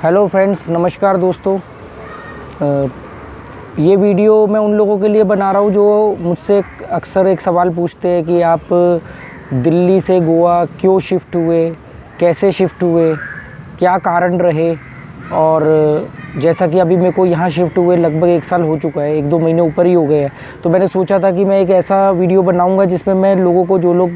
Hello friends, नमस्कार दोस्तों। ये वीडियो मैं उन लोगों के लिए बना रहा हूँ जो मुझसे अक्सर एक सवाल पूछते हैं कि आप दिल्ली से गोवा क्यों शिफ्ट हुए, कैसे शिफ्ट हुए, क्या कारण रहे। और जैसा कि अभी मेरे को यहाँ शिफ्ट हुए लगभग 1 साल हो चुका है, 1-2 महीने ऊपर ही हो गए हैं। तो मैंने सोचा था कि मैं एक ऐसा वीडियो बनाऊंगा जिसमें मैं लोगों को, जो लोग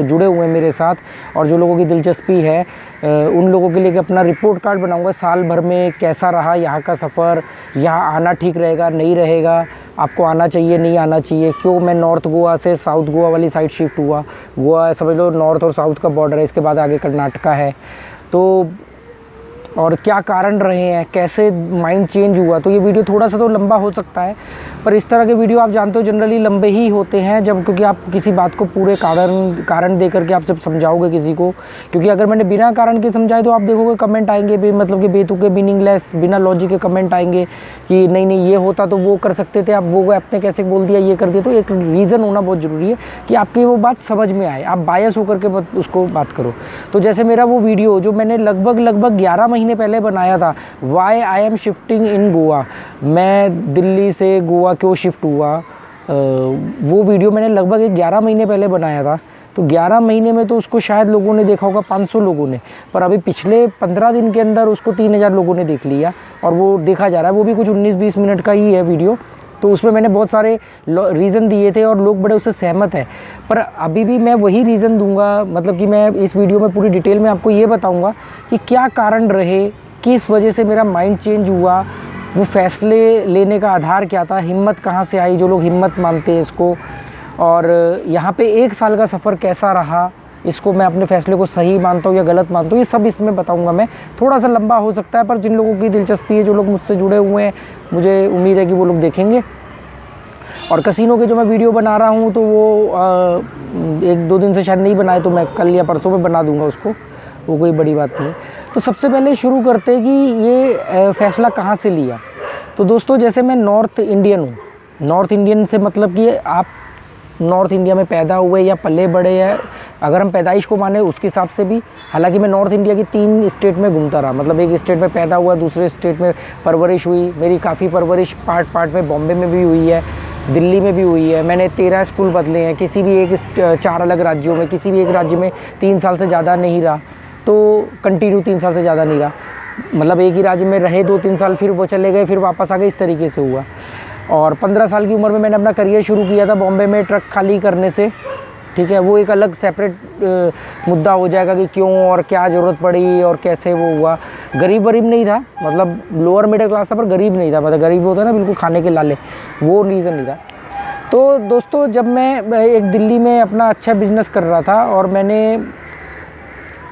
जुड़े हुए हैं मेरे साथ और जो लोगों की दिलचस्पी है, उन लोगों के लिए अपना रिपोर्ट कार्ड बनाऊंगा। साल भर में कैसा रहा यहाँ का सफ़र, यहाँ आना ठीक रहेगा नहीं रहेगा, आपको आना चाहिए नहीं आना चाहिए, क्यों मैं नॉर्थ गोवा से साउथ गोवा वाली साइड शिफ्ट हुआ। गोवा समझ लो नॉर्थ और साउथ का बॉर्डर है, इसके बाद आगे कर्नाटका है। तो और क्या कारण रहे हैं, कैसे माइंड चेंज हुआ। तो ये वीडियो थोड़ा सा तो लंबा हो सकता है, पर इस तरह के वीडियो आप जानते हो जनरली लंबे ही होते हैं जब, क्योंकि आप किसी बात को पूरे कारण दे करके आप जब समझाओगे किसी को। क्योंकि अगर मैंने बिना कारण के समझाए तो आप देखोगे कमेंट आएंगे मतलब कि बेतुके, मीनिंगलेस, बिना लॉजिक के कमेंट आएंगे कि नहीं नहीं ये होता तो वो कर सकते थे, आप वो आपने कैसे बोल दिया, ये कर दिया। तो एक रीज़न होना बहुत ज़रूरी है कि आपकी वो बात समझ में आए, आप बायस होकर के उसको बात करो। तो जैसे मेरा वो वीडियो जो मैंने लगभग 11 महीने पहले बनाया था, Y I am shifting in Goa, मैं दिल्ली से गोवा क्यों शिफ्ट हुआ, वो वीडियो मैंने लगभग 11 महीने पहले बनाया था। तो 11 महीने में तो उसको शायद लोगों ने देखा होगा 500 लोगों ने, पर अभी पिछले 15 दिन के अंदर उसको 3000 लोगों ने देख लिया और वो देखा जा रहा है। वो भी कुछ 19-20 मिनट का ही है वीडियो। तो उसमें मैंने बहुत सारे रीज़न दिए थे और लोग बड़े उससे सहमत हैं। पर अभी भी मैं वही रीज़न दूंगा, मतलब कि मैं इस वीडियो में पूरी डिटेल में आपको ये बताऊंगा कि क्या कारण रहे, किस वजह से मेरा माइंड चेंज हुआ, वो फैसले लेने का आधार क्या था, हिम्मत कहाँ से आई, जो लोग हिम्मत मानते हैं इसको। और यहाँ पे 1 साल का सफ़र कैसा रहा, इसको मैं अपने फ़ैसले को सही मानता हूँ या गलत मानता हूँ, ये सब इसमें बताऊंगा मैं। थोड़ा सा लंबा हो सकता है, पर जिन लोगों की दिलचस्पी है, जो लोग मुझसे जुड़े हुए हैं, मुझे उम्मीद है कि वो लोग देखेंगे। और कसिनो के जो मैं वीडियो बना रहा हूँ तो वो 1-2 दिन से शायद नहीं बनाए, तो मैं कल या परसों में बना दूंगा उसको, वो कोई बड़ी बात नहीं है। तो सबसे पहले शुरू करते हैं कि ये फ़ैसला कहाँ से लिया। तो दोस्तों, जैसे मैं नॉर्थ इंडियन हूँ, नॉर्थ इंडियन से मतलब कि आप नॉर्थ इंडिया में पैदा हुए या पले बड़े हैं, अगर हम पैदाइश को माने उसके हिसाब से भी। हालांकि मैं नॉर्थ इंडिया की 3 स्टेट में घूमता रहा, मतलब एक स्टेट में पैदा हुआ, दूसरे स्टेट में परवरिश हुई। मेरी काफ़ी परवरिश पार्ट में बॉम्बे में भी हुई है, दिल्ली में भी हुई है। मैंने 13 स्कूल बदले हैं, किसी भी एक 4 अलग राज्यों में, किसी भी एक राज्य में 3 साल से ज़्यादा नहीं रहा, तो कंटिन्यू 3 साल से ज़्यादा नहीं रहा, मतलब एक ही राज्य में रहे 2-3 साल, फिर वो चले गए, फिर वापस आ गए, इस तरीके से हुआ। और 15 साल की उम्र में मैंने अपना करियर शुरू किया था बॉम्बे में ट्रक खाली करने से। ठीक है, वो एक अलग सेपरेट मुद्दा हो जाएगा कि क्यों और क्या ज़रूरत पड़ी और कैसे वो हुआ। गरीब नहीं था, मतलब लोअर मिडिल क्लास था, पर गरीब नहीं था, मतलब गरीब होता है ना बिल्कुल खाने के लाले, वो रीज़न नहीं था। तो दोस्तों, जब मैं एक दिल्ली में अपना अच्छा बिज़नेस कर रहा था और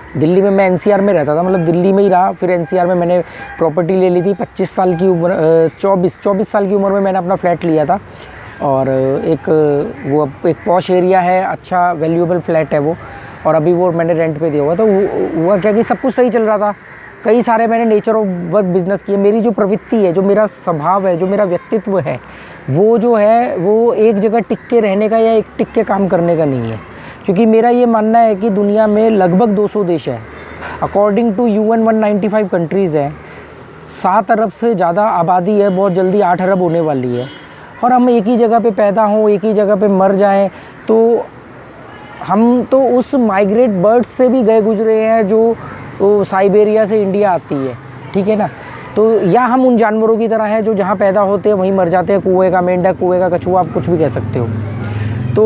दिल्ली में मैं एनसीआर में रहता था, मतलब दिल्ली में ही रहा, फिर एनसीआर में मैंने प्रॉपर्टी ले ली थी। 25 साल की उम्र 24 साल की उम्र में मैंने अपना फ्लैट लिया था। और एक पॉश एरिया है, अच्छा वैल्यूएबल फ्लैट है वो, और अभी वो मैंने रेंट पे दिया हुआ। तो हुआ क्या कि सब कुछ सही चल रहा था। कई सारे मैंने नेचर ऑफ वर्क बिज़नेस किए। मेरी जो प्रवृत्ति है, जो मेरा स्वभाव है, जो मेरा व्यक्तित्व है, वो जो है वो एक जगह टिक के रहने का या एक टिक के काम करने का नहीं है। क्योंकि मेरा ये मानना है कि दुनिया में लगभग 200 देश है, अकॉर्डिंग टू UN 195 कंट्रीज़ है, 7 अरब से ज़्यादा आबादी है, बहुत जल्दी 8 अरब होने वाली है। और हम एक ही जगह पे पैदा हों, एक ही जगह पे मर जाएं, तो हम तो उस माइग्रेट बर्ड्स से भी गए गुजरे हैं जो साइबेरिया से इंडिया आती है। ठीक है ना। तो या हम उन जानवरों की तरह हैं जो जहाँ पैदा होते हैं वहीं मर जाते हैं, कुएँ का मेंढक, कुएँ का कछुआ, आप कुछ भी कह सकते हो। तो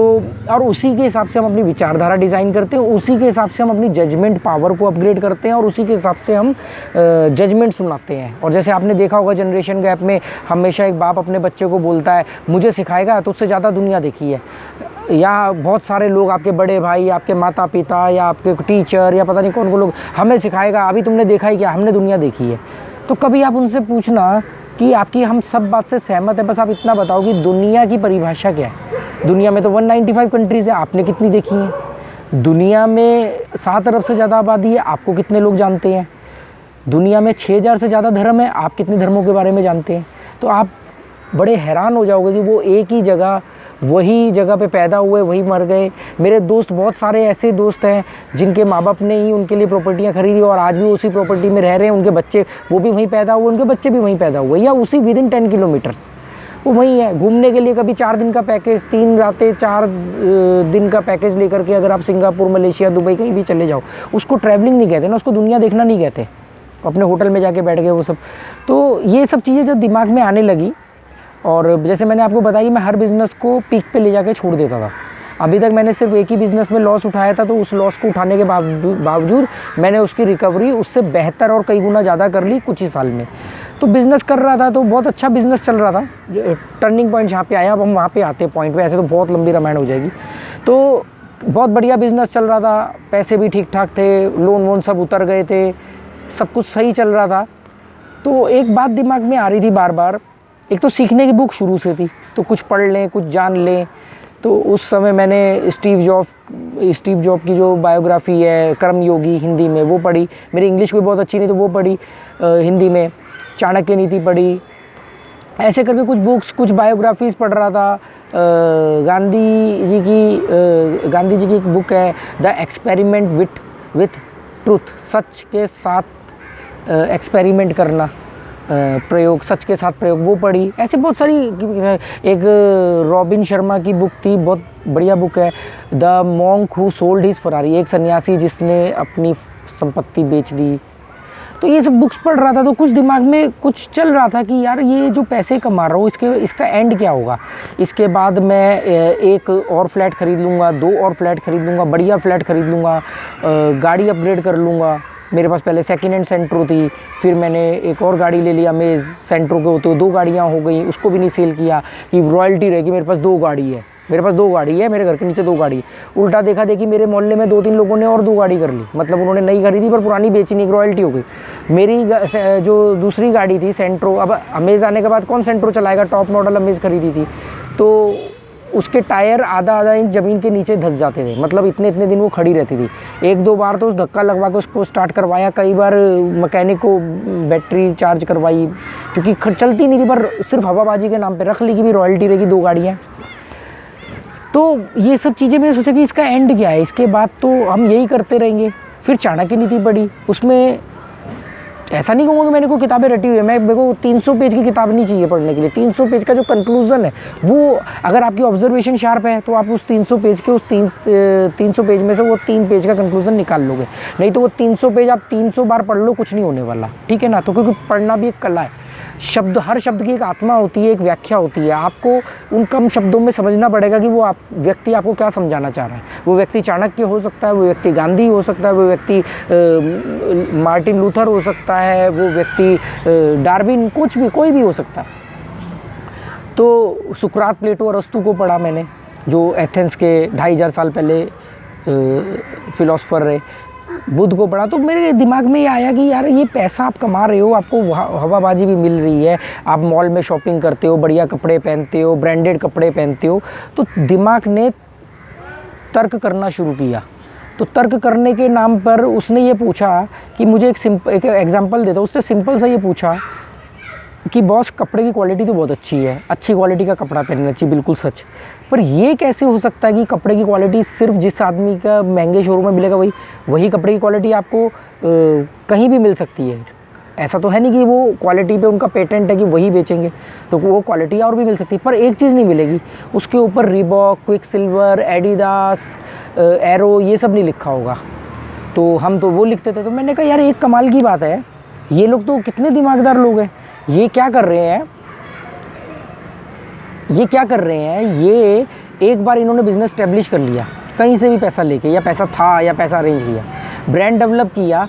और उसी के हिसाब से हम अपनी विचारधारा डिज़ाइन करते हैं, उसी के हिसाब से हम अपनी जजमेंट पावर को अपग्रेड करते हैं और उसी के हिसाब से हम जजमेंट सुनाते हैं। और जैसे आपने देखा होगा जनरेशन गैप में हमेशा एक बाप अपने बच्चे को बोलता है, मुझे सिखाएगा तो उससे ज़्यादा दुनिया देखी है। या बहुत सारे लोग, आपके बड़े भाई, आपके माता पिता या आपके टीचर या पता नहीं कौन लोग, हमें सिखाएगा, अभी तुमने देखा ही क्या, हमने दुनिया देखी है। तो कभी आप उनसे पूछना कि आपकी हम सब बात से सहमत है, बस आप इतना बताओ कि दुनिया की परिभाषा क्या है। दुनिया में तो 195 कंट्रीज़ है, आपने कितनी देखी हैं। दुनिया में 7 अरब से ज़्यादा आबादी है, आपको कितने लोग जानते हैं। दुनिया में 6000 से ज़्यादा धर्म है, आप कितने धर्मों के बारे में जानते हैं। तो आप बड़े हैरान हो जाओगे कि वो एक ही जगह वही जगह पे पैदा हुए, वही मर गए। मेरे दोस्त, बहुत सारे ऐसे दोस्त हैं जिनके माँ बाप ने ही उनके लिए प्रॉपर्टियाँ खरीदी और आज भी उसी प्रॉपर्टी में रह रहे हैं। उनके बच्चे, वो भी वहीं पैदा हुए, उनके बच्चे भी वहीं पैदा हुए, या उसी विदिन 10 किलोमीटर्स वो वहीं है। घूमने के लिए कभी 4 दिन का पैकेज, 3 रातें 4 दिन का पैकेज लेकर के अगर आप सिंगापुर, मलेशिया, दुबई कहीं भी चले जाओ, उसको ट्रैवलिंग नहीं कहते ना, उसको दुनिया देखना नहीं कहते। अपने होटल में जाके बैठ गए वो सब। तो ये सब चीज़ें जब दिमाग में आने लगी, और जैसे मैंने आपको बताया कि मैं हर बिज़नेस को पीक पे ले जाके छोड़ देता था। अभी तक मैंने सिर्फ एक ही बिज़नेस में लॉस उठाया था, तो उस लॉस को उठाने के बावजूद मैंने उसकी रिकवरी उससे बेहतर और कई गुना ज़्यादा कर ली कुछ ही साल में। तो बिज़नेस कर रहा था, तो बहुत अच्छा बिज़नेस चल रहा था। टर्निंग पॉइंट जहाँ पे आया, अब हम वहाँ पे आते हैं पॉइंट पे, ऐसे तो बहुत लंबी रामायण हो जाएगी। तो बहुत बढ़िया बिज़नेस चल रहा था, पैसे भी ठीक ठाक थे, लोन वोन सब उतर गए थे, सब कुछ सही चल रहा था। तो एक बात दिमाग में आ रही थी बार बार, एक तो सीखने की बुक शुरू से थी, तो कुछ पढ़ लें, कुछ जान लें। तो उस समय मैंने स्टीव जॉब की जो बायोग्राफ़ी है, कर्मयोगी, हिंदी में वो पढ़ी। मेरी इंग्लिश कोई बहुत अच्छी नहीं, तो वो पढ़ी हिंदी में। चाणक्य नीति पढ़ी। ऐसे करके कुछ बुक्स, कुछ बायोग्राफीज़ पढ़ रहा था। गांधी जी की एक बुक है, द एक्सपेरिमेंट विथ ट्रूथ, सच के साथ एक्सपेरिमेंट करना, प्रयोग, सच के साथ प्रयोग, वो पढ़ी। ऐसे बहुत सारी। एक रॉबिन शर्मा की बुक थी, बहुत बढ़िया बुक है, the monk who sold his Ferrari, एक सन्यासी जिसने अपनी संपत्ति बेच दी। तो ये सब बुक्स पढ़ रहा था, तो कुछ दिमाग में कुछ चल रहा था कि यार ये जो पैसे कमा रहा हूँ, इसका एंड क्या होगा। इसके बाद मैं एक और फ्लैट खरीद लूँगा, 2 और फ्लैट खरीद लूँगा, बढ़िया फ्लैट खरीद लूँगा, गाड़ी अपग्रेड कर लूँगा। मेरे पास पहले सेकेंड हैंड सेंट्रो थी, फिर मैंने एक और गाड़ी ले लिया अमेज सेंट्रो को, तो 2 गाड़ियाँ हो गई। उसको भी नहीं सेल किया कि रॉयल्टी रहेगी, मेरे पास 2 गाड़ी है, मेरे घर के नीचे 2 गाड़ी है। उल्टा देखा देखी मेरे मोहल्ले में 2-3 लोगों ने और 2 गाड़ी कर ली, मतलब उन्होंने नई खरीदी पर पुरानी बेचनी, एक रॉयल्टी हो गई। मेरी जो दूसरी गाड़ी थी सेंट्रो, अब अमेज आने के बाद कौन सेंट्रो चलाएगा, टॉप मॉडल अमेज खरीदी थी, तो उसके टायर आधा इंच ज़मीन के नीचे धंस जाते थे, मतलब इतने दिन वो खड़ी रहती थी। 1-2 बार तो उस धक्का लगवा के उसको स्टार्ट करवाया, कई बार मैकेनिक को बैटरी चार्ज करवाई, क्योंकि चलती नहीं थी, पर सिर्फ हवाबाजी के नाम पे रख ली कि भी रॉयल्टी रहेगी, 2 गाड़ियाँ। तो ये सब चीज़ें मैंने सोचा कि इसका एंड क्या है, इसके बाद तो हम यही करते रहेंगे। फिर चाणक्य नीति पढ़ी, उसमें ऐसा नहीं कहूँगा कि मैंने कोई किताबें रटी हुई है, मेरे को 300 पेज की किताब नहीं चाहिए पढ़ने के लिए। 300 पेज का जो कंक्लूज़न है, वो अगर आपकी ऑब्जर्वेशन शार्प है तो आप उस 300 पेज के 300 पेज में से वो 3 पेज का कंक्लूज़न निकाल लोगे। नहीं तो वो 300 पेज आप 300 बार पढ़ लो, कुछ नहीं होने वाला, ठीक है ना। तो क्योंकि पढ़ना भी एक कला है, हर शब्द की एक आत्मा होती है, एक व्याख्या होती है। आपको उन कम शब्दों में समझना पड़ेगा कि वो व्यक्ति आपको क्या समझाना चाह रहा है। वो व्यक्ति चाणक्य हो सकता है, वो व्यक्ति गांधी हो सकता है, वो व्यक्ति मार्टिन लूथर हो सकता है, वो व्यक्ति डार्विन, कोई भी हो सकता है। तो सुकरात, प्लेटो, अरस्तु को पढ़ा मैंने, जो एथेंस के 2500 साल पहले फिलोसफर रहे। बुद्ध को पढ़ा। तो मेरे दिमाग में ये आया कि यार ये पैसा आप कमा रहे हो, आपको हवाबाजी भी मिल रही है, आप मॉल में शॉपिंग करते हो, बढ़िया कपड़े पहनते हो, ब्रांडेड कपड़े पहनते हो, तो दिमाग ने तर्क करना शुरू किया। तो तर्क करने के नाम पर उसने ये पूछा कि मुझे एक एग्जांपल देता। उसने सिंपल सा ये पूछा कि बॉस, कपड़े की क्वालिटी तो बहुत अच्छी है, अच्छी क्वालिटी का कपड़ा पहनना चाहिए, बिल्कुल सच, पर ये कैसे हो सकता है कि कपड़े की क्वालिटी सिर्फ जिस आदमी का महंगे शोरूम में मिलेगा वही कपड़े की क्वालिटी आपको कहीं भी मिल सकती है। ऐसा तो है नहीं कि वो क्वालिटी पे उनका पेटेंट है कि वही बेचेंगे, तो वो क्वालिटी और भी मिल सकती है, पर एक चीज़ नहीं मिलेगी, उसके ऊपर रिबॉक, क्विकसिल्वर, एडिडास, एरो, ये सब नहीं लिखा होगा। तो हम तो वो लिखते थे। तो मैंने कहा यार एक कमाल की बात है, ये लोग तो कितने दिमागदार लोग हैं, ये क्या कर रहे हैं, ये एक बार इन्होंने बिज़नेस स्टैब्लिश कर लिया, कहीं से भी पैसा लेके, या पैसा था या पैसा अरेंज किया, ब्रांड डेवलप किया,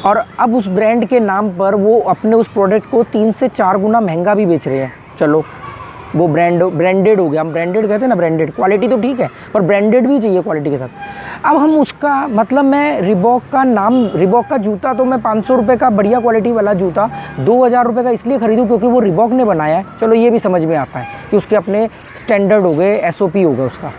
और अब उस ब्रांड के नाम पर वो अपने उस प्रोडक्ट को 3 से 4 गुना महंगा भी बेच रहे हैं। चलो वो ब्रांडेड हो गया, हम ब्रांडेड कहते हैं ना, ब्रांडेड क्वालिटी तो ठीक है, पर ब्रांडेड भी चाहिए क्वालिटी के साथ। अब हम उसका मतलब, मैं रिबॉक का जूता तो मैं 500 रुपये का बढ़िया क्वालिटी वाला जूता 2000 रुपये का इसलिए ख़रीदूँ क्योंकि वो रिबॉक ने बनाया है। चलो ये भी समझ में आता है कि उसके अपने स्टैंडर्ड हो गए, SOP हो गया उसका।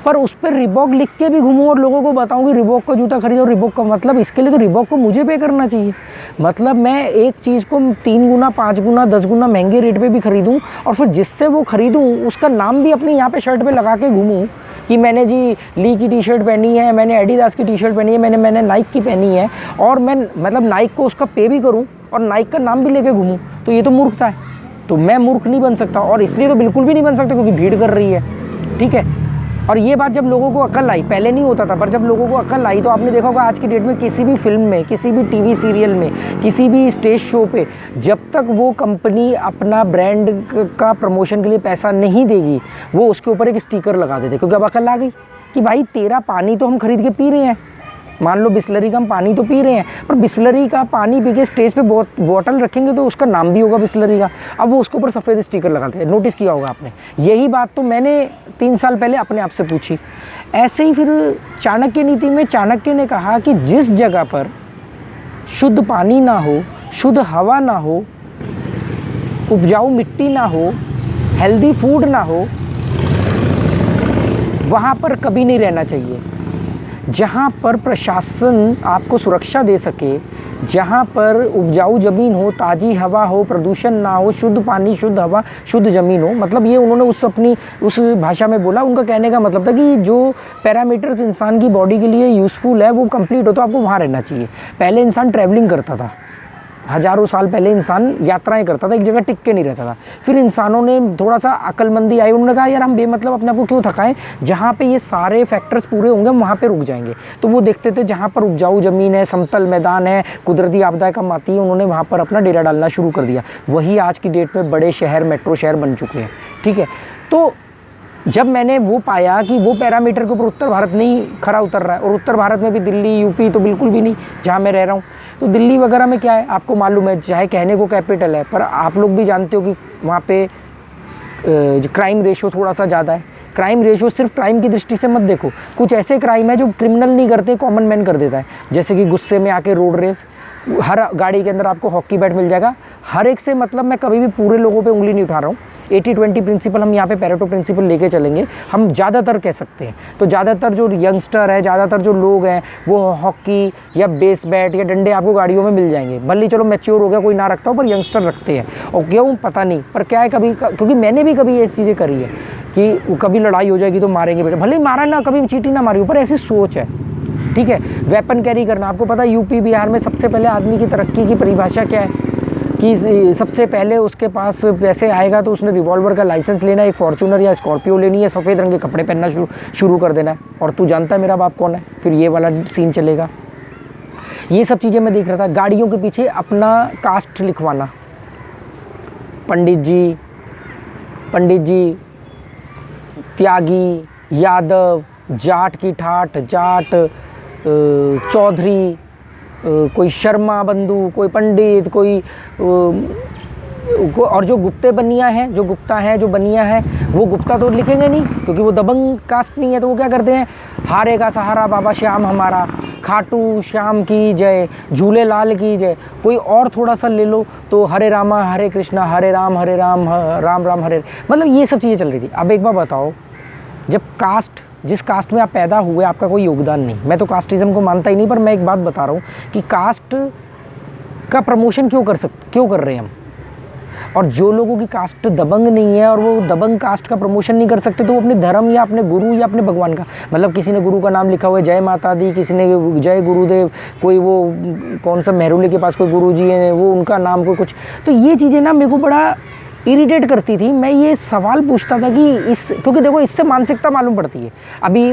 पर उस पर रिबॉक लिख के भी घूमूँ और लोगों को बताऊँ कि रिबॉक का जूता खरीदो, रिबॉक का मतलब इसके लिए तो रिबॉक को मुझे पे करना चाहिए। मतलब मैं एक चीज़ को 3 गुना 5 गुना 10 गुना महंगे रेट पे भी खरीदूँ और फिर जिससे वो खरीदूँ उसका नाम भी अपने यहाँ पे शर्ट पे लगा के घूमूँ कि मैंने जी ली की टी शर्ट पहनी है, मैंने एडिडास की टी शर्ट पहनी है, मैंने नाइक की पहनी है, और मैं मतलब नाइक को उसका पे भी करूँ और नाइक का नाम भी लेके घूमूँ, तो ये तो मूर्खता है। तो मैं मूर्ख नहीं बन सकता, और इसलिए तो बिल्कुल भी नहीं बन सकता क्योंकि भीड़ कर रही है, ठीक है। और ये बात जब लोगों को अकल आई, पहले नहीं होता था, पर जब लोगों को अकल आई तो आपने देखा होगा आज की डेट में किसी भी फिल्म में, किसी भी टीवी सीरियल में, किसी भी स्टेज शो पे, जब तक वो कंपनी अपना ब्रांड का प्रमोशन के लिए पैसा नहीं देगी, वो उसके ऊपर एक स्टिकर लगा देते, क्योंकि अब अकल आ गई कि भाई तेरा पानी तो हम खरीद के पी रहे हैं, मान लो बिस्लरी का हम पानी तो पी रहे हैं, पर बिस्लरी का पानी पी के स्टेज पे बॉटल रखेंगे तो उसका नाम भी होगा बिस्लरी का, अब वो उसके ऊपर सफ़ेद स्टिकर लगाते हैं। नोटिस किया होगा आपने, यही बात तो मैंने 3 साल पहले अपने आप से पूछी। ऐसे ही फिर चाणक्य नीति में चाणक्य ने कहा कि जिस जगह पर शुद्ध पानी ना हो, शुद्ध हवा ना हो, उपजाऊ मिट्टी ना हो, हेल्दी फूड ना हो, वहाँ पर कभी नहीं रहना चाहिए। जहाँ पर प्रशासन आपको सुरक्षा दे सके, जहाँ पर उपजाऊ ज़मीन हो, ताज़ी हवा हो, प्रदूषण ना हो, शुद्ध पानी, शुद्ध हवा, शुद्ध ज़मीन हो, मतलब ये उन्होंने उस भाषा में बोला। उनका कहने का मतलब था कि जो पैरामीटर्स इंसान की बॉडी के लिए यूज़फुल है वो कंप्लीट हो तो आपको वहाँ रहना चाहिए। पहले इंसान ट्रैवलिंग करता था, हज़ारों साल पहले इंसान यात्राएं करता था, एक जगह टिक के नहीं रहता था। फिर इंसानों ने थोड़ा सा अक्लमंदी आई, उन्होंने कहा यार हम बेमतलब अपने आप को क्यों थकाएं, जहाँ पे ये सारे फैक्टर्स पूरे होंगे हम वहाँ पे रुक जाएंगे। तो वो देखते थे जहाँ पर उपजाऊ ज़मीन है, समतल मैदान है, कुदरती आपदाएं कम आती है, उन्होंने वहाँ पर अपना डेरा डालना शुरू कर दिया। वही आज की डेट में बड़े शहर, मेट्रो शहर बन चुके हैं, ठीक है। तो जब मैंने वो पाया कि वो पैरामीटर के ऊपर उत्तर भारत नहीं खरा उतर रहा है, और उत्तर भारत में भी दिल्ली, यूपी तो बिल्कुल भी नहीं जहाँ मैं रह रहा हूँ। तो दिल्ली वगैरह में क्या है आपको मालूम है, चाहे कहने को कैपिटल है, पर आप लोग भी जानते हो कि वहाँ पे क्राइम रेशो थोड़ा सा ज़्यादा है। क्राइम रेशो सिर्फ क्राइम की दृष्टि से मत देखो, कुछ ऐसे क्राइम है जो क्रिमिनल नहीं करते, कॉमन मैन कर देता है। जैसे कि गुस्से में आके रोड रेस, हर गाड़ी के अंदर आपको हॉकी बैट मिल जाएगा। हर एक से मतलब मैं कभी भी पूरे लोगों पे उंगली नहीं उठा रहा हूँ, 80-20 प्रिंसिपल हम यहाँ पे पैरेटो प्रिंसिपल लेके चलेंगे। हम ज़्यादातर कह सकते हैं, तो ज़्यादातर जो यंगस्टर है, ज़्यादातर जो लोग हैं वो हॉकी या बेस बैट या डंडे आपको गाड़ियों में मिल जाएंगे। भले चलो मैच्योर हो गया कोई ना रखता हो, पर यंगस्टर रखते हैं। और क्यों पता नहीं, पर क्या है कभी क्योंकि मैंने भी कभी ये चीज़ें करी है कि कभी लड़ाई हो जाएगी तो मारेंगे बेटा, भले ही मारा ना, कभी चीटी ना मारी, पर ऐसी सोच है, ठीक है। वेपन कैरी करना, आपको पता है यूपी बिहार में सबसे पहले आदमी की तरक्की की परिभाषा क्या है कि सबसे पहले उसके पास पैसे आएगा तो उसने रिवॉल्वर का लाइसेंस लेना है, एक फॉर्चूनर या स्कॉर्पियो लेनी है, सफ़ेद रंग के कपड़े पहनना शुरू कर देना है, और तू जानता है मेरा बाप कौन है, फिर ये वाला सीन चलेगा। ये सब चीज़ें मैं देख रहा था। गाड़ियों के पीछे अपना कास्ट लिखवाना, पंडित जी, त्यागी, यादव, जाट की ठाठ, जाट, चौधरी, कोई शर्मा बंधु, कोई पंडित, कोई और जो गुप्ते बनिया हैं, जो गुप्ता हैं, जो बनिया हैं, वो गुप्ता तो लिखेंगे नहीं क्योंकि वो दबंग कास्ट नहीं है। तो वो क्या करते हैं, हारे का सहारा बाबा श्याम हमारा, खाटू श्याम की जय, झूले लाल की जय। कोई और थोड़ा सा ले लो तो हरे रामा हरे कृष्णा, हरे राम राम राम हरे, मतलब ये सब चीज़ें चल रही थी। अब एक बार बताओ, जब कास्ट, जिस कास्ट में आप पैदा हुए आपका कोई योगदान नहीं, मैं तो कास्टिज़म को मानता ही नहीं, पर मैं एक बात बता रहा हूँ कि कास्ट का प्रमोशन क्यों कर रहे हैं हम। और जो लोगों की कास्ट दबंग नहीं है और वो दबंग कास्ट का प्रमोशन नहीं कर सकते, तो वो अपने धर्म या अपने गुरु या अपने भगवान का, मतलब किसी ने गुरु का नाम लिखा हुआ है जय माता दी, किसी ने जय गुरुदेव, कोई वो कौन सा मेहरुली के पास कोई गुरु जी हैं वो उनका नाम कोई कुछ, तो ये चीज़ें ना मेरे को बड़ा इरिटेट करती थी। मैं ये सवाल पूछता था कि क्योंकि देखो इससे मानसिकता मालूम पड़ती है। अभी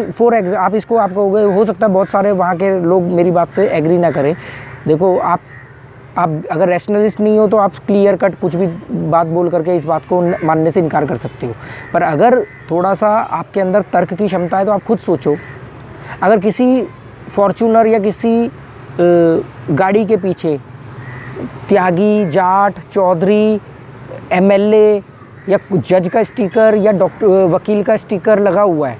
आप इसको आपको हो सकता है बहुत सारे वहाँ के लोग मेरी बात से एग्री ना करें। देखो आप अगर रैशनलिस्ट नहीं हो तो आप क्लियर कट कुछ भी बात बोल करके इस बात को मानने से इनकार कर सकते हो, पर अगर थोड़ा सा आपके अंदर तर्क की क्षमता है तो आप खुद सोचो, अगर किसी फॉर्चूनर या किसी गाड़ी के पीछे त्यागी, जाट, चौधरी, एमएलए या जज का स्टिकर या वकील का स्टिकर लगा हुआ है,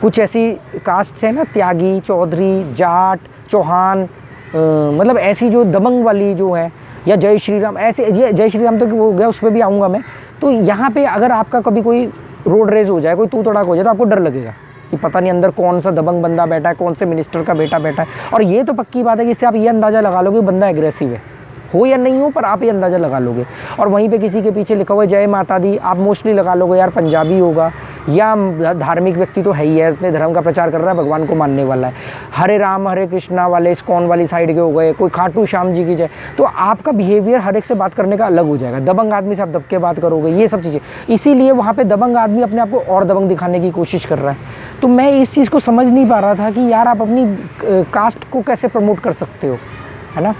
कुछ ऐसी कास्ट है ना, त्यागी, चौधरी, जाट, चौहान, मतलब ऐसी जो दबंग वाली जो है, या जय श्री राम, ऐसे ये जय श्री राम तो हो गया, उस पर भी आऊँगा मैं। तो यहाँ पे अगर आपका कभी कोई रोड रेस हो जाए, कोई तू तड़ाक हो जाए, तो आपको डर लगेगा कि पता नहीं अंदर कौन सा दबंग बंदा बैठा है, कौन से मिनिस्टर का बेटा बैठा है। और ये तो पक्की बात है कि इससे आप ये अंदाज़ा लगा लोगे बंदा एग्रेसिव है, हो या नहीं हो, पर आप ये अंदाज़ा लगा लोगे। और वहीं पे किसी के पीछे लिखा हुआ है जय माता दी, आप मोस्टली लगा लोगे यार पंजाबी होगा या धार्मिक व्यक्ति तो है ही है, अपने धर्म का प्रचार कर रहा है, भगवान को मानने वाला है। हरे राम हरे कृष्णा वाले इस्कॉन वाली साइड के हो गए, कोई खाटू श्याम जी की जय, तो आपका बिहेवियर हर एक से बात करने का अलग हो जाएगा। दबंग आदमी से आप दब के बात करोगे, ये सब चीज़ें। इसीलिए वहाँ पर दबंग आदमी अपने आप को और दबंग दिखाने की कोशिश कर रहा है। तो मैं इस चीज़ को समझ नहीं पा रहा था कि यार आप अपनी कास्ट को कैसे प्रमोट कर सकते हो, है ना।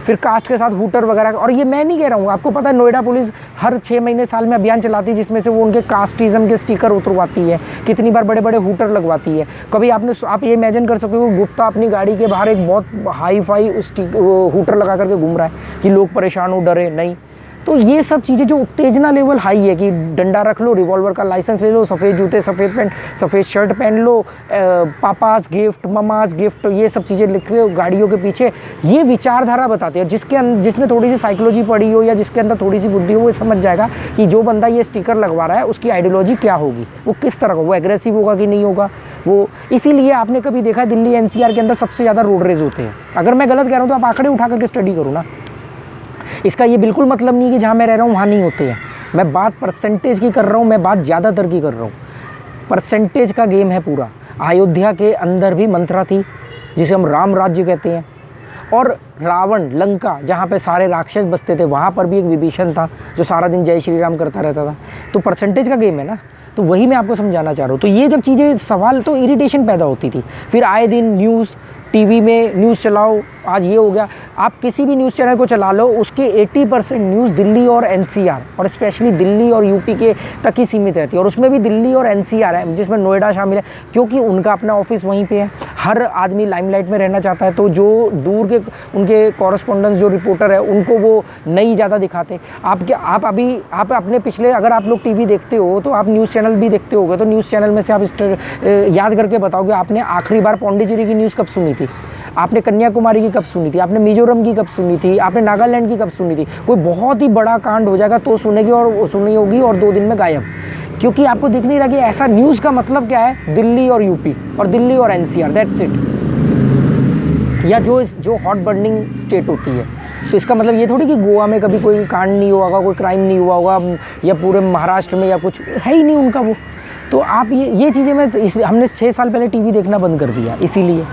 फिर कास्ट के साथ हूटर वगैरह, और ये मैं नहीं कह रहा हूँ, आपको पता है नोएडा पुलिस हर 6 महीने साल में अभियान चलाती है जिसमें से वो उनके कास्टिज्म के स्टिकर उतरवाती है, कितनी बार बड़े बड़े हूटर लगवाती है। कभी आप ये इमेजिन कर सकते हो गुप्ता अपनी गाड़ी के बाहर एक बहुत हाई फाई हूटर लगा करके घूम रहा है कि लोग परेशान हो, डरे नहीं। तो ये सब चीज़ें जो उत्तेजना लेवल हाई है कि डंडा रख लो, रिवॉल्वर का लाइसेंस ले लो, सफ़ेद जूते सफ़ेद पैंट सफ़ेद शर्ट पहन लो, पापास गिफ्ट ममास गिफ्ट, ये सब चीज़ें लिख लो गाड़ियों के पीछे। ये विचारधारा बताती है, जिसने थोड़ी सी साइकोलॉजी पढ़ी हो या जिसके अंदर थोड़ी सी बुद्धि हो, वो समझ जाएगा कि जो बंदा ये स्टिकर लगवा रहा है उसकी आइडियोलॉजी क्या होगी, वो किस तरह का, वो एग्रेसिव होगा कि नहीं होगा वो। इसीलिए आपने कभी देखा दिल्ली एनसीआर के अंदर सबसे ज़्यादा रोड रेज होते हैं। अगर मैं गलत कह रहा हूँ तो आप आंकड़े उठा करके स्टडी करो ना। इसका ये बिल्कुल मतलब नहीं कि जहाँ मैं रह रहा हूँ वहाँ नहीं होते हैं। मैं बात परसेंटेज की कर रहा हूँ, मैं बात ज़्यादातर की कर रहा हूँ। परसेंटेज का गेम है पूरा। अयोध्या के अंदर भी मंत्रा थी जिसे हम राम राज्य कहते हैं, और रावण लंका जहाँ पे सारे राक्षस बसते थे वहाँ पर भी एक विभीषण था जो सारा दिन जय श्री राम करता रहता था। तो परसेंटेज का गेम है ना, तो वही मैं आपको समझाना चाह रहा हूँ। तो ये जब चीज़ें सवाल, तो इरिटेशन पैदा होती थी। फिर आए दिन न्यूज़, टीवी में न्यूज़ चलाओ, आज ये हो गया। आप किसी भी न्यूज़ चैनल को चला लो, उसके 80% न्यूज़ दिल्ली और एनसीआर और स्पेशली दिल्ली और यूपी के तक ही सीमित रहती है। और उसमें भी दिल्ली और एनसीआर है, जिसमें नोएडा शामिल है, क्योंकि उनका अपना ऑफिस वहीं पे है। हर आदमी लाइमलाइट में रहना चाहता है, तो जो दूर के उनके कॉरेस्पोंडेंस जो रिपोर्टर है उनको वो नहीं ज़्यादा दिखाते। आप अपने पिछले, अगर आप लोग टीवी देखते हो तो आप न्यूज़ चैनल भी देखते होगे, तो न्यूज़ चैनल में से आप याद करके बताओगे आपने आखिरी बार पौंडीचेरी की न्यूज़ कब सुनी थी, आपने कन्याकुमारी की कब सुनी थी, आपने मिजोरम की कब सुनी थी, आपने नागालैंड की कब सुनी थी। कोई बहुत ही बड़ा कांड हो जाएगा तो सुनेगी और सुनी होगी और 2 दिन में गायब, क्योंकि आपको दिख नहीं रहा कि ऐसा न्यूज़ का मतलब क्या है, दिल्ली और यूपी और दिल्ली और एनसीआर, दैट्स इट। या जो हॉट बर्निंग स्टेट होती है। तो इसका मतलब ये थोड़ी कि गोवा में कभी कोई कांड नहीं हुआ होगा, कोई क्राइम नहीं हुआ होगा, या पूरे महाराष्ट्र में या कुछ है ही नहीं उनका वो। तो आप ये चीज़ें हमने 6 साल पहले टीवी देखना बंद कर दिया इसीलिए।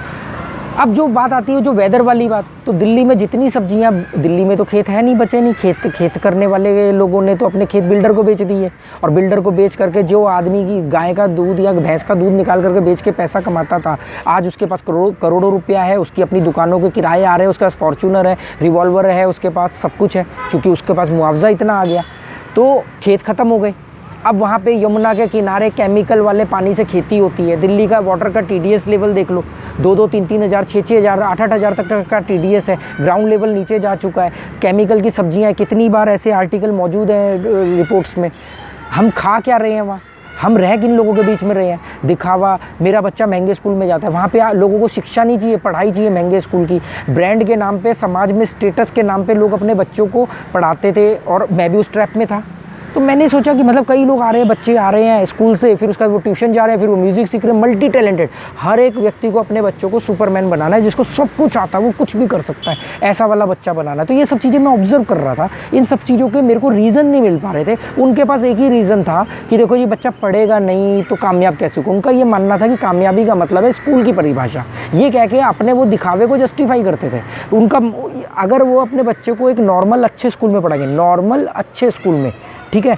अब जो बात आती है जो वेदर वाली बात, तो दिल्ली में जितनी सब्जियां, दिल्ली में तो खेत है नहीं, बचे नहीं खेत करने वाले लोगों ने तो अपने खेत बिल्डर को बेच दिए, और बिल्डर को बेच करके जो आदमी की गाय का दूध या भैंस का दूध निकाल करके बेच के पैसा कमाता था, आज उसके पास करोड़ों रुपया है, उसकी अपनी दुकानों के किराए आ रहे हैं, उसके पास फॉर्चूनर है, रिवॉल्वर है, उसके पास सब कुछ है, क्योंकि उसके पास मुआवजा इतना आ गया। तो खेत ख़त्म हो गए। अब वहाँ पे यमुना के किनारे केमिकल वाले पानी से खेती होती है। दिल्ली का वाटर का टीडीएस लेवल देख लो, 2-2, 3-3 हज़ार, 6-6 हज़ार, 8-8 हज़ार तक का टीडीएस है। ग्राउंड लेवल नीचे जा चुका है। केमिकल की सब्जियाँ, कितनी बार ऐसे आर्टिकल मौजूद हैं रिपोर्ट्स में। हम खा क्या रहे हैं वहाँ, हम रह किन लोगों के बीच में रहे हैं। दिखावा, मेरा बच्चा महंगे स्कूल में जाता है, वहाँ पे लोगों को शिक्षा नहीं चाहिए, पढ़ाई चाहिए महंगे स्कूल की। ब्रांड के नाम पे, समाज में स्टेटस के नाम पे लोग अपने बच्चों को पढ़ाते थे, और मैं भी उस ट्रैप में था। तो मैंने सोचा कि मतलब कई लोग आ रहे हैं, बच्चे आ रहे हैं स्कूल से, फिर उसके बाद वो ट्यूशन जा रहे हैं, फिर वो म्यूज़िक सीख रहे हैं, मल्टी टैलेंटेड। हर एक व्यक्ति को अपने बच्चों को सुपरमैन बनाना है, जिसको सब कुछ आता है, वो कुछ भी कर सकता है, ऐसा वाला बच्चा बनाना है। तो ये सब चीज़ें मैं ऑब्जर्व कर रहा था। इन सब चीज़ों के मेरे को रीज़न नहीं मिल पा रहे थे। उनके पास एक ही रीज़न था कि देखो ये बच्चा पढ़ेगा नहीं तो कामयाब कैसे होगा। उनका ये मानना था कि कामयाबी का मतलब है स्कूल की परिभाषा। ये कह के अपने वो दिखावे को जस्टिफाई करते थे। उनका, अगर वो अपने बच्चे को एक नॉर्मल अच्छे स्कूल में पढ़ाएंगे, नॉर्मल अच्छे स्कूल में, ठीक है,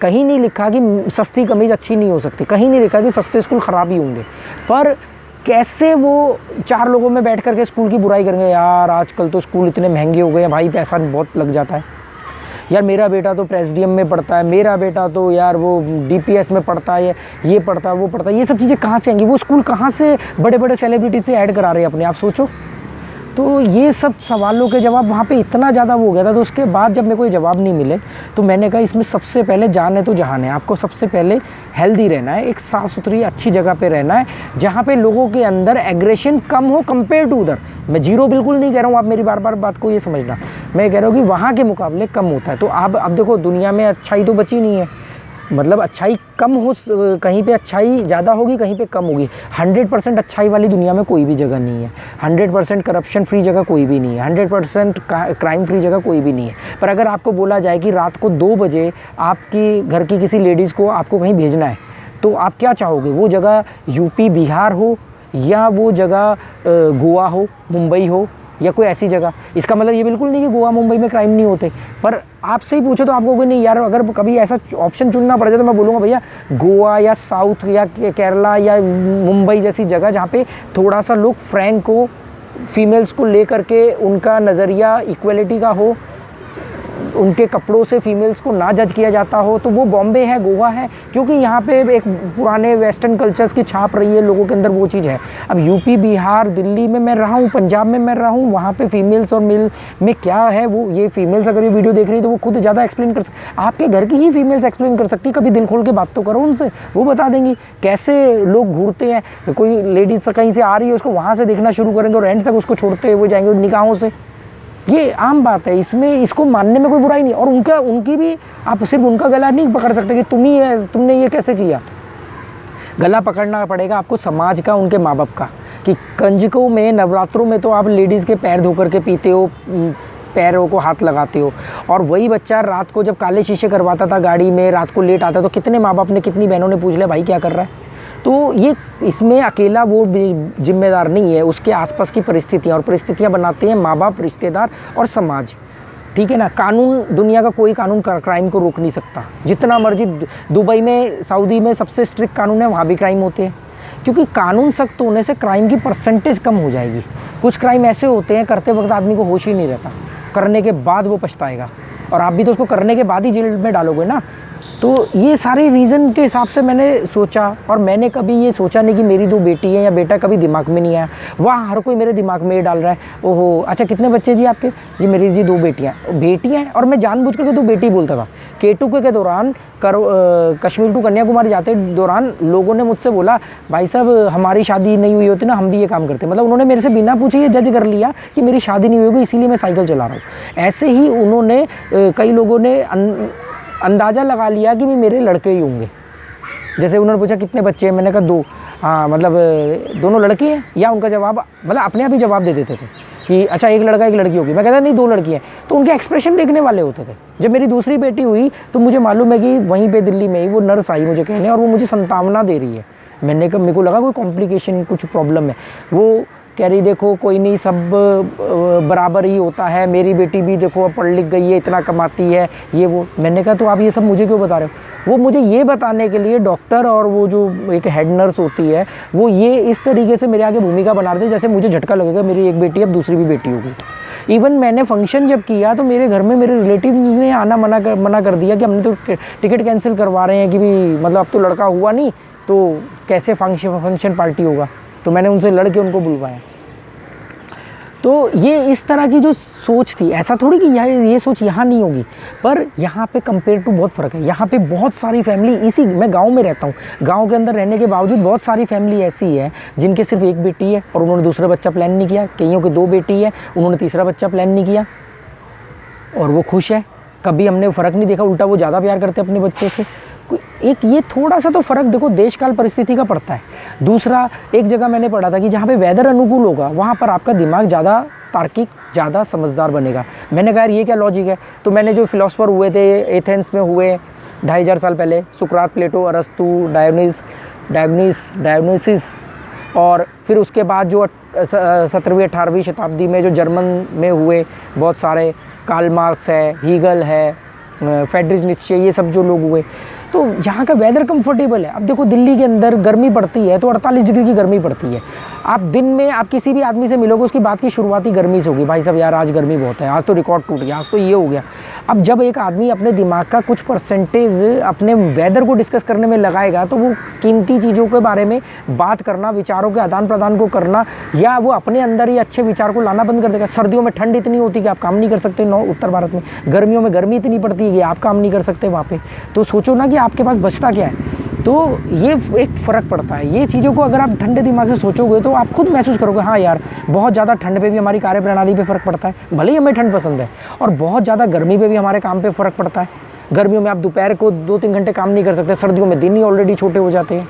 कहीं नहीं लिखा कि सस्ती कमीज अच्छी नहीं हो सकती, कहीं नहीं लिखा कि सस्ते स्कूल ख़राब ही होंगे, पर कैसे वो 4 लोगों में बैठ करके स्कूल की बुराई करेंगे। यार आजकल तो स्कूल इतने महंगे हो गए हैं भाई, पैसा बहुत लग जाता है। यार मेरा बेटा तो प्रेसिडियम में पढ़ता है, मेरा बेटा तो यार वो डीपीएस में पढ़ता है, ये पढ़ता है, वो पढ़ता है। ये सब चीज़ें कहाँ से आएंगी, वो स्कूल कहाँ से बड़े बड़े सेलिब्रिटी से ऐड करा रहे हैं अपने, आप सोचो। तो ये सब सवालों के जवाब वहाँ पे इतना ज़्यादा वो हो गया था। तो उसके बाद जब मेरे को ये जवाब नहीं मिले, तो मैंने कहा इसमें सबसे पहले जान है तो जहान है। आपको सबसे पहले हेल्दी रहना है, एक साफ़ सुथरी अच्छी जगह पे रहना है, जहाँ पे लोगों के अंदर एग्रेशन कम हो कंपेयर टू उधर। मैं जीरो बिल्कुल नहीं कह रहा हूँ, आप मेरी बार बार बात को ये समझना। मैं कह रहा हूँ कि वहाँ के मुकाबले कम होता है। तो अब देखो दुनिया में अच्छाई तो बची नहीं है, मतलब अच्छाई कम हो, कहीं पे अच्छाई ज़्यादा होगी, कहीं पे कम होगी। 100% अच्छाई वाली दुनिया में कोई भी जगह नहीं है, 100% करप्शन फ्री जगह कोई भी नहीं है, 100% क्राइम फ्री जगह कोई भी नहीं है। पर अगर आपको बोला जाए कि रात को 2 बजे आपकी घर की किसी लेडीज़ को आपको कहीं भेजना है, तो आप क्या चाहोगे? वो जगह यूपी बिहार हो, या वो जगह गोवा हो, मुंबई हो, या कोई ऐसी जगह। इसका मतलब ये बिल्कुल नहीं कि गोवा मुंबई में क्राइम नहीं होते, पर आपसे ही पूछो तो आप कहोगे नहीं यार, अगर कभी ऐसा ऑप्शन चुनना पड़ जाए तो मैं बोलूँगा भैया गोवा या साउथ या केरला या मुंबई जैसी जगह, जहाँ पे थोड़ा सा लोग फ्रैंक हो, फीमेल्स को लेकर के उनका नज़रिया इक्वलिटी का हो, उनके कपड़ों से फीमेल्स को ना जज किया जाता हो। तो वो बॉम्बे है, गोवा है, क्योंकि यहाँ पे एक पुराने वेस्टर्न कल्चर्स की छाप रही है लोगों के अंदर, वो चीज़ है। अब यूपी बिहार दिल्ली में मैं रहा हूँ, पंजाब में मैं रहा हूँ, वहाँ पे फीमेल्स और मेल में क्या है, वो ये फीमेल्स अगर ये वीडियो देख रही है तो वो खुद ज़्यादा एक्सप्लेन कर सकती, आपके घर की ही फीमेल्स एक्सप्लेन कर सकती। कभी दिल खोल के बात तो करो उनसे, वो बता देंगी कैसे लोग घूरते हैं। कोई लेडीज़ कहीं से आ रही है, उसको वहाँ से देखना शुरू करेंगे और एंड तक उसको छोड़ते हुए जाएंगे निगाहों से। ये आम बात है, इसमें इसको मानने में कोई बुराई नहीं। और उनकी भी आप सिर्फ उनका गला नहीं पकड़ सकते कि तुमने ये कैसे किया। गला पकड़ना पड़ेगा आपको समाज का, उनके माँ बाप का, कि कंजकों में नवरात्रों में तो आप लेडीज़ के पैर धो करके पीते हो, पैरों को हाथ लगाते हो, और वही बच्चा रात को जब काले शीशे करवाता था गाड़ी में, रात को लेट आता, तो कितने माँ बाप ने, कितनी बहनों ने पूछ लिया भाई क्या कर रहा है। तो ये इसमें अकेला वो जिम्मेदार नहीं है, उसके आसपास की परिस्थितियाँ, और परिस्थितियाँ बनाते हैं माँ बाप, रिश्तेदार और समाज। ठीक है ना। कानून, दुनिया का कोई कानून क्राइम को रोक नहीं सकता। जितना मर्जी दुबई में, सऊदी में सबसे स्ट्रिक्ट कानून है, वहाँ भी क्राइम होते हैं, क्योंकि कानून सख्त होने से क्राइम की परसेंटेज कम हो जाएगी। कुछ क्राइम ऐसे होते हैं करते वक्त आदमी को होश ही नहीं रहता, करने के बाद वो पछताएगा, और आप भी तो उसको करने के बाद ही जेल में डालोगे ना। तो ये सारे रीज़न के हिसाब से मैंने सोचा, और मैंने कभी ये सोचा नहीं कि मेरी 2 बेटी हैं या बेटा, कभी दिमाग में नहीं आया। वाह, हर कोई मेरे दिमाग में ये डाल रहा है, ओहो अच्छा कितने बच्चे जी आपके? जी मेरी जी 2 बेटियाँ हैं। और मैं जानबूझ करके 2 बेटी बोलता था। K2 के दौरान कश्मीर टू कन्याकुमारी जाते दौरान लोगों ने मुझसे बोला भाई साहब हमारी शादी नहीं हुई होती ना, हम भी ये काम करते। मतलब उन्होंने मेरे से बिना पूछे ये जज कर लिया कि मेरी शादी नहीं हुई होगी, इसीलिए मैं साइकिल चला रहा हूँ। ऐसे ही उन्होंने कई लोगों ने अंदाज़ा लगा लिया कि मेरे लड़के ही होंगे। जैसे उन्होंने पूछा कितने बच्चे हैं, मैंने कहा 2। हाँ मतलब दोनों लड़की हैं, या उनका जवाब मतलब अपने आप ही जवाब दे देते थे कि अच्छा 1 लड़का 1 लड़की होगी। मैं कहता नहीं 2 लड़की हैं। तो उनके एक्सप्रेशन देखने वाले होते थे। जब मेरी दूसरी बेटी हुई तो मुझे मालूम है कि वहीं पे दिल्ली में ही वो नर्स आई मुझे कहने, और वो मुझे संतावना दे रही है। मेरे को लगा कोई कॉम्प्लिकेशन, कुछ प्रॉब्लम है। वो कह रही देखो कोई नहीं, सब बराबर ही होता है, मेरी बेटी भी देखो पढ़ लिख गई है, इतना कमाती है, ये वो। मैंने कहा तो आप ये सब मुझे क्यों बता रहे हो? वो मुझे ये बताने के लिए डॉक्टर और वो जो एक हेड नर्स होती है, वो ये इस तरीके से मेरे आगे भूमिका बना रहे थे जैसे मुझे झटका लगेगा मेरी एक बेटी अब दूसरी भी बेटी होगी। इवन मैंने फंक्शन जब किया तो मेरे घर में मेरे रिलेटिव्स ने आना मना कर दिया कि हमने तो टिकट कैंसिल करवा रहे हैं कि भी मतलब अब तो लड़का हुआ नहीं तो कैसे फंक्शन पार्टी होगा। तो मैंने उनसे लड़ के उनको बुलवाया। तो ये इस तरह की जो सोच थी, ऐसा थोड़ी कि ये सोच यहाँ नहीं होगी, पर यहाँ पे कंपेयर टू बहुत फ़र्क है। यहाँ पे बहुत सारी फैमिली, मैं गांव में रहता हूँ, गांव के अंदर रहने के बावजूद बहुत सारी फैमिली ऐसी है जिनके सिर्फ 1 बेटी है और उन्होंने दूसरा बच्चा प्लान नहीं किया। कईयों के 2 बेटी है, उन्होंने तीसरा बच्चा प्लान नहीं किया और वो खुश है। कभी हमने फ़र्क नहीं देखा, उल्टा वो ज़्यादा प्यार करते अपने बच्चों से। एक ये थोड़ा सा तो फ़र्क देखो देश काल परिस्थिति का पड़ता है। दूसरा, एक जगह मैंने पढ़ा था कि जहाँ पे वेदर अनुकूल होगा वहाँ पर आपका दिमाग ज़्यादा तार्किक, ज़्यादा समझदार बनेगा। मैंने कहा यार ये क्या लॉजिक है? तो मैंने जो फिलोसफर हुए थे एथेंस में हुए 2500 साल पहले, सुकरात, प्लेटो, अरस्तु, डायोनिसिस, और फिर उसके बाद जो 17वीं 18वीं शताब्दी में जो जर्मन में हुए बहुत सारे, कार्ल मार्क्स है, हीगल है, फ्रेडरिक नीत्शे, ये सब जो लोग हुए, तो यहाँ का वेदर कंफर्टेबल है। अब देखो दिल्ली के अंदर गर्मी पड़ती है तो 48 डिग्री की गर्मी पड़ती है। आप दिन में आप किसी भी आदमी से मिलोगे उसकी बात की शुरुआती गर्मी से होगी, भाई साहब यार आज गर्मी बहुत है, आज तो रिकॉर्ड टूट गया, आज तो ये हो गया। अब जब एक आदमी अपने दिमाग का कुछ परसेंटेज अपने वेदर को डिस्कस करने में लगाएगा तो वो कीमती चीज़ों के बारे में बात करना, विचारों के आदान प्रदान को करना, या वो अपने अंदर ही अच्छे विचार को लाना बंद कर देगा। सर्दियों में ठंड इतनी होती है कि आप काम नहीं कर सकते उत्तर भारत में, गर्मियों में गर्मी इतनी पड़ती है कि आप काम नहीं कर सकते वहाँ पे। तो सोचो ना कि आपके पास बचता क्या है। तो ये एक फ़र्क पड़ता है। ये चीज़ों को अगर आप ठंडे दिमाग से सोचोगे तो आप खुद महसूस करोगे हाँ यार बहुत ज़्यादा ठंड पे भी हमारी कार्यप्रणाली पे फ़र्क पड़ता है, भले ही हमें ठंड पसंद है, और बहुत ज़्यादा गर्मी पे भी हमारे काम पे फ़र्क पड़ता है। गर्मियों में आप दोपहर को 2-3 घंटे काम नहीं कर सकते, सर्दियों में दिन ही ऑलरेडी छोटे हो जाते हैं।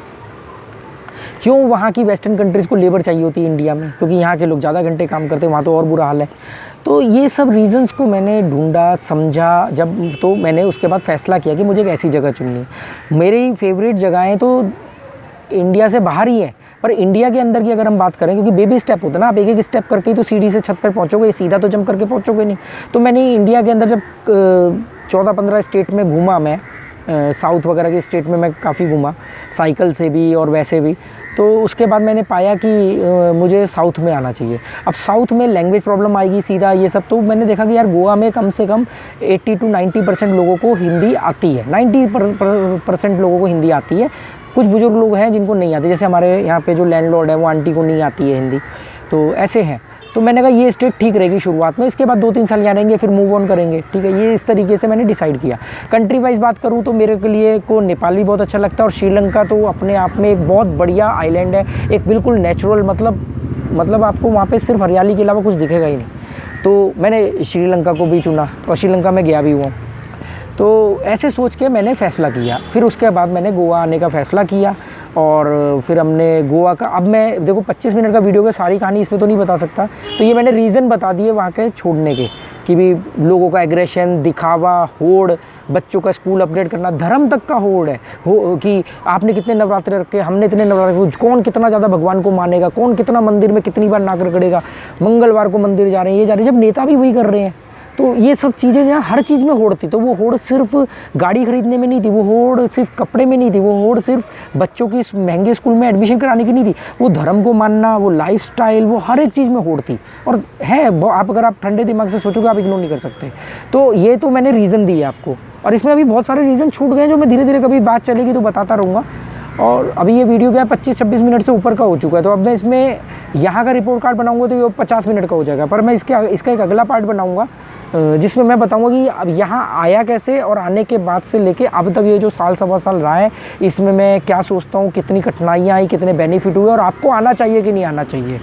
क्यों वहाँ की वेस्टर्न कंट्रीज़ को लेबर चाहिए होती है इंडिया में, क्योंकि यहाँ के लोग ज़्यादा घंटे काम करते हैं, वहाँ तो और बुरा हाल है। तो ये सब रीज़न्स को मैंने ढूंढा, समझा जब, तो मैंने उसके बाद फ़ैसला किया कि मुझे एक ऐसी जगह चुननी है। मेरी फेवरेट जगहें तो इंडिया से बाहर ही है, पर इंडिया के अंदर की अगर हम बात करें, क्योंकि बेबी स्टेप होता है ना, आप एक एक स्टेप करके ही तो सीढ़ी से छत पर पहुँचोगे, सीधा तो जंप करके पहुँचोगे नहीं। तो मैंने इंडिया के अंदर जब 14-15 स्टेट में घूमा, मैं साउथ वगैरह के स्टेट में मैं काफ़ी घूमा, साइकिल से भी और वैसे भी। तो उसके बाद मैंने पाया कि मुझे साउथ में आना चाहिए। अब साउथ में लैंग्वेज प्रॉब्लम आएगी सीधा, ये सब। तो मैंने देखा कि यार गोवा में कम से कम 80 to 90% लोगों को हिंदी आती है, 90% लोगों को हिंदी आती है। कुछ बुजुर्ग लोग हैं जिनको नहीं आती, जैसे हमारे यहाँ पे जो लैंडलॉर्ड है वो आंटी को नहीं आती है हिंदी, तो ऐसे हैं। तो मैंने कहा ये स्टेट ठीक रहेगी शुरुआत में, इसके बाद 2-3 साल यहाँ रहेंगे, फिर मूव ऑन करेंगे, ठीक है। ये इस तरीके से मैंने डिसाइड किया। कंट्री वाइज बात करूँ तो मेरे के लिए को नेपाल भी बहुत अच्छा लगता है, और श्रीलंका तो अपने आप में एक बहुत बढ़िया आइलैंड है, एक बिल्कुल नेचुरल, मतलब आपको वहाँ पे सिर्फ हरियाली के अलावा कुछ दिखेगा ही नहीं। तो मैंने श्रीलंका को भी चुना, और श्रीलंका में गया भी हुआ। तो ऐसे सोच के मैंने फ़ैसला किया। फिर उसके बाद मैंने गोवा आने का फ़ैसला किया, और फिर हमने गोवा का, अब मैं देखो 25 मिनट का वीडियो का सारी कहानी इसमें तो नहीं बता सकता, तो ये मैंने रीज़न बता दिए वहाँ के छोड़ने के, कि भी लोगों का एग्रेशन, दिखावा, होड़, बच्चों का स्कूल अपडेट करना, धर्म तक का होड़ है हो कि आपने कितने नवरात्रे रखे, हमने इतने नवरात्रे, कौन कितना ज़्यादा भगवान को मानेगा, कौन कितना मंदिर में कितनी बार नाक रगड़ेगा, मंगलवार को मंदिर जा रहे हैं, ये जा रहे हैं, जब नेता भी वही कर रहे हैं। तो ये सब चीज़ें जो हर चीज़ में होड़ थी। तो वो होड़ सिर्फ गाड़ी खरीदने में नहीं थी, वो होड़ सिर्फ कपड़े में नहीं थी, वो होड़ सिर्फ बच्चों की महंगे स्कूल में एडमिशन कराने की नहीं थी, वो धर्म को मानना, वो लाइफस्टाइल, वो हर एक चीज़ में होड़ थी। और है, आप अगर आप ठंडे दिमाग से सोचोगे आप इग्नोर नहीं कर सकते। तो ये तो मैंने रीज़न दिए आपको, और इसमें अभी बहुत सारे रीज़न छूट गए जो मैं धीरे धीरे कभी बात चलेगी तो बताता रहूँगा। और अभी ये वीडियो क्या है 25-26 मिनट से ऊपर का हो चुका है, तो अब मैं इसमें यहाँ का रिपोर्ट कार्ड बनाऊँगा तो ये 50 मिनट का हो जाएगा। पर मैं इसका एक अगला पार्ट बनाऊँगा जिसमें मैं बताऊंगा कि अब यहाँ आया कैसे, और आने के बाद से लेके अब तक ये जो साल सवा साल रहा है, इसमें मैं क्या सोचता हूँ, कितनी कठिनाइयाँ आई, कितने बेनिफिट हुए, और आपको आना चाहिए कि नहीं आना चाहिए।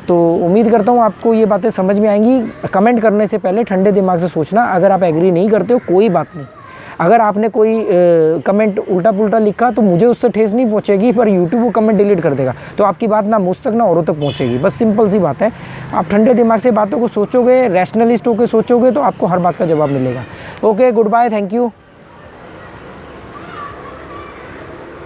तो उम्मीद करता हूँ आपको ये बातें समझ में आएंगी। कमेंट करने से पहले ठंडे दिमाग से सोचना। अगर आप एग्री नहीं करते हो कोई बात नहीं, अगर आपने कोई कमेंट उल्टा पुल्टा लिखा तो मुझे उससे ठेस नहीं पहुंचेगी, पर यूट्यूब वो कमेंट डिलीट कर देगा, तो आपकी बात ना मुझ तक ना औरों तक पहुंचेगी। बस सिंपल सी बात है। आप ठंडे दिमाग से बातों को सोचोगे, रैशनलिस्ट होकर सोचोगे, तो आपको हर बात का जवाब मिलेगा। Okay, good bye, thank you.